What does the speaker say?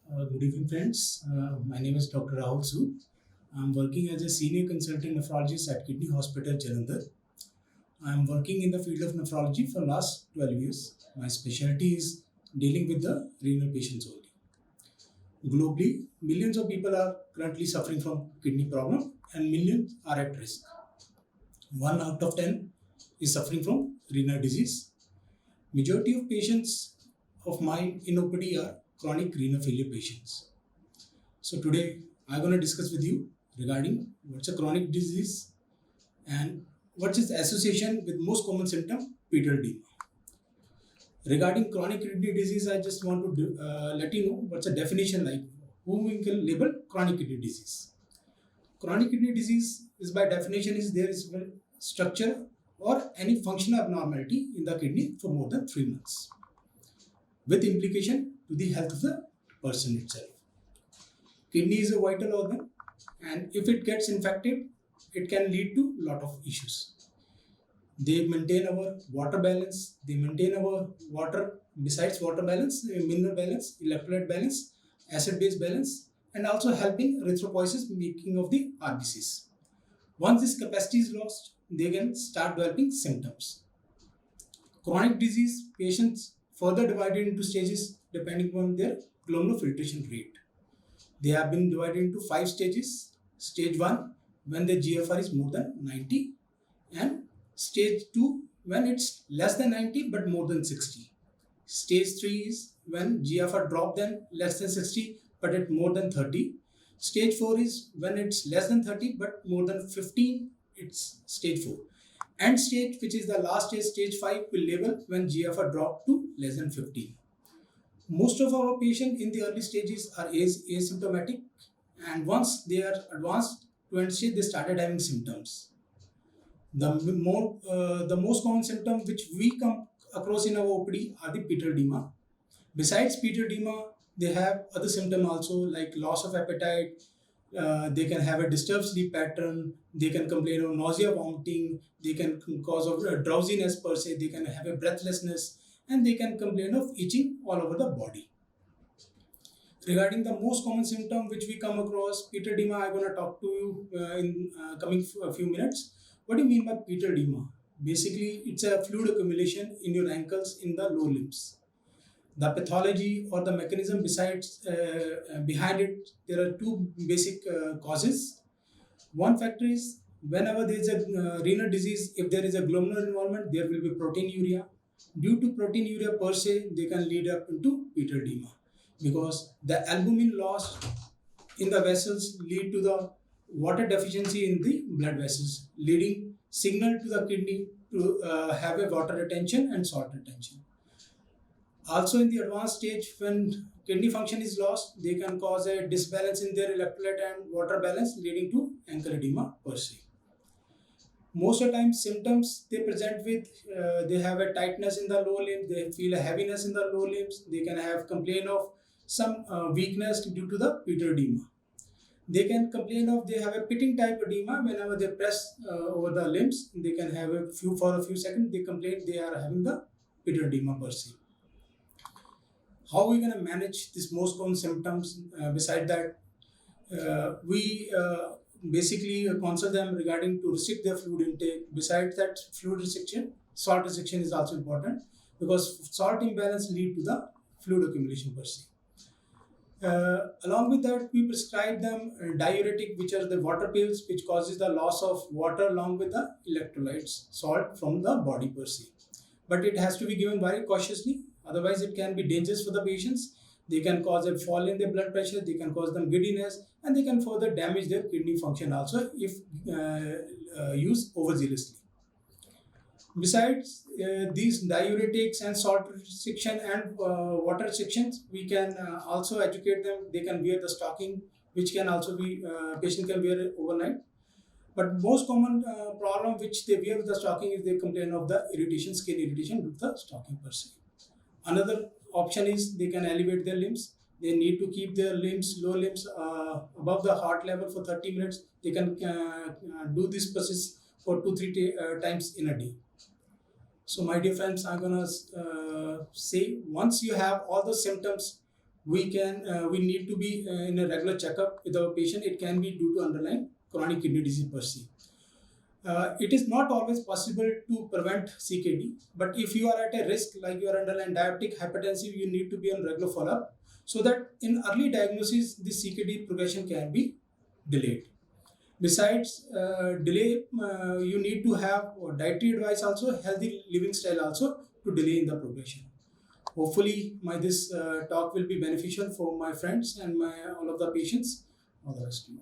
Good evening, friends. My name is Dr. Rahul Sood. I'm working as a senior consultant nephrologist at Kidney Hospital, Jalandhar. I'm working in the field of nephrology for last 12 years. My specialty is dealing with the renal patients only. Globally, millions of people are currently suffering from kidney problem and millions are at risk. 1 out of 10 is suffering from renal disease. Majority of patients of mine in OPD are chronic renal failure patients. So today I'm going to discuss with you regarding what's a chronic disease and what's its association with most common symptom, peripheral edema. Regarding chronic kidney disease, I just want to let you know what's a definition like, whom we can label chronic kidney disease. Chronic kidney disease is by definition is there is structure or any functional abnormality in the kidney for more than 3 months, with implication to the health of the person itself. Kidney is a vital organ, and if it gets infected, it can lead to a lot of issues. They maintain our water balance, they maintain our water, besides water balance, mineral balance, electrolyte balance, acid-base balance, and also helping erythropoiesis making of the RBCs. Once this capacity is lost, they can start developing symptoms. Chronic disease patients further divided into stages depending on their glomerular filtration rate. They have been divided into 5 stages. Stage 1, when the GFR is more than 90, and stage 2, when it's less than 90 but more than 60. Stage 3 is when GFR drop than less than 60 but at more than 30. Stage 4 is when it's less than 30 but more than 15, it's stage 4. End stage, which is the last stage, stage 5, will label when GFR drop to less than 15. Most of our patients in the early stages are asymptomatic, and once they are advanced to end stage, they started having symptoms. The most common symptom which we come across in our OPD are the peripheral edema. Besides peripheral edema, they have other symptoms also, like loss of appetite. They can have a disturbed sleep pattern. They can complain of nausea, vomiting. They can cause of drowsiness per se. They can have a breathlessness, and they can complain of itching all over the body. Regarding the most common symptom which we come across, peripheral edema, I'm going to talk to you in coming a few minutes. What do you mean by peripheral edema? Basically, it's a fluid accumulation in your ankles in the lower limbs. The pathology or the mechanism behind it, there are 2 basic causes. One factor is whenever there is a renal disease, if there is a glomerular involvement, there will be proteinuria. Due to proteinuria per se, they can lead up into peripheral edema, because the albumin loss in the vessels lead to the water deficiency in the blood vessels, leading signal to the kidney to have a water retention and salt retention. Also in the advanced stage, when kidney function is lost, they can cause a disbalance in their electrolyte and water balance, leading to ankle edema per se. Most of the time symptoms they present with, they have a tightness in the lower limbs, they feel a heaviness in the lower limbs, they can have complaint of some weakness due to the peripheral edema. They can complain of they have a pitting type edema. Whenever they press over the limbs, they can have for a few seconds, they complain they are having the peripheral edema per se. How are we going to manage this most common symptoms? Beside that, we basically counsel them regarding to restrict their fluid intake. Besides that, fluid restriction, salt restriction is also important, because salt imbalance lead to the fluid accumulation per se. Along with that, we prescribe them diuretic, which are the water pills, which causes the loss of water along with the electrolytes, salt from the body per se. But it has to be given very cautiously, otherwise it can be dangerous for the patients. They can cause a fall in their blood pressure, they can cause them giddiness, and they can further damage their kidney function also if used overzealously. Besides these diuretics and salt restriction and water restrictions, we can also educate them. They can wear the stocking, which can also be patient can wear it overnight. But most common problem which they wear with the stocking is they complain of the irritation, skin irritation with the stocking per se. Another option is they can elevate their limbs. They need to keep their limbs, lower limbs above the heart level for 30 minutes. They can do this process for 2-3 times in a day. So my dear friends, I'm gonna say, once you have all the symptoms, we need to be in a regular checkup with our patient. It can be due to underlying chronic kidney disease per se. It is not always possible to prevent CKD, but if you are at a risk, like you are underlying diabetic, hypertensive, you need to be on regular follow-up so that in early diagnosis, the CKD progression can be delayed. Besides delay, you need to have dietary advice also, healthy living style also to delay in the progression. Hopefully, this talk will be beneficial for my friends and all of the patients. All the best to you.